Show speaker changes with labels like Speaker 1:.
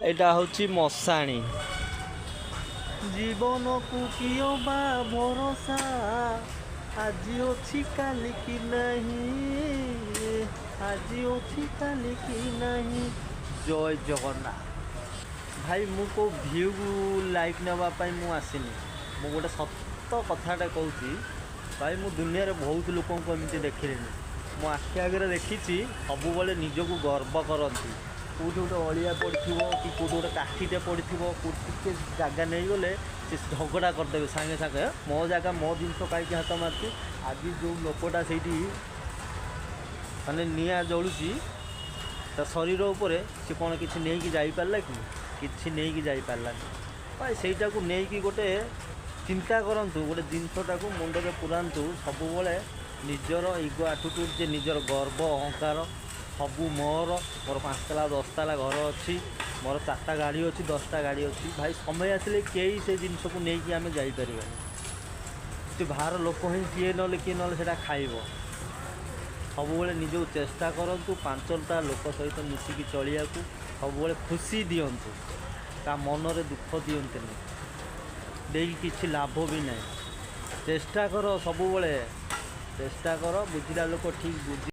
Speaker 1: एटा होची मशाणी जीवन को कियो बा भरोसा आज अच्छी काली की नहीं आज अच्छी काली की नहीं। जय जगन्नाथ भाई मु को व्यू लाइक नापी मु आसनी मु गोटे सत कथाटा कहूँ भाई मु दुनिया बहुत लोक एमती देखिले मो आखि आगे देखी सब निजक गर्व करती कौटी गोटे अलिया पड़ी कि कौटी गोटे काठीटे पड़ी टे जगह नहीं गले से झगड़ा करदे सागे सागे मो जगह मो जिनस कहीं हाथ मार्ची आज जो लोकटा से माने निआ जलुची शरीर उपर सी कौन कि नहीं जापारा कि नहीं कि जापारानी भाई सहीटा को नहीं गोटे चिंता करूँ गोटे जिनसटा को मुंडे पुरातु सब निजर इगो आटिट्यूड जे निजर गर्व अहंकार सबू मोर 5 ताला 10 ताला घर अच्छी मोर 4टा गाड़ी अच्छी 10टा गाड़ी अच्छी भाई समय आसिले कई से जिनस को लेकिन आम जापर से बाहर लोक ही किए ना किए ना से खाइब सब निजक चेष्टा करूँ 5टा लोक सहित मिसिकी चलिया सब खुशी दिंतु ता मनरे दुख दिंतु देखिए किसी लाभ भी ना चेष्टा कर सब चेष्टा कर बुझा लोक ठीक बुझी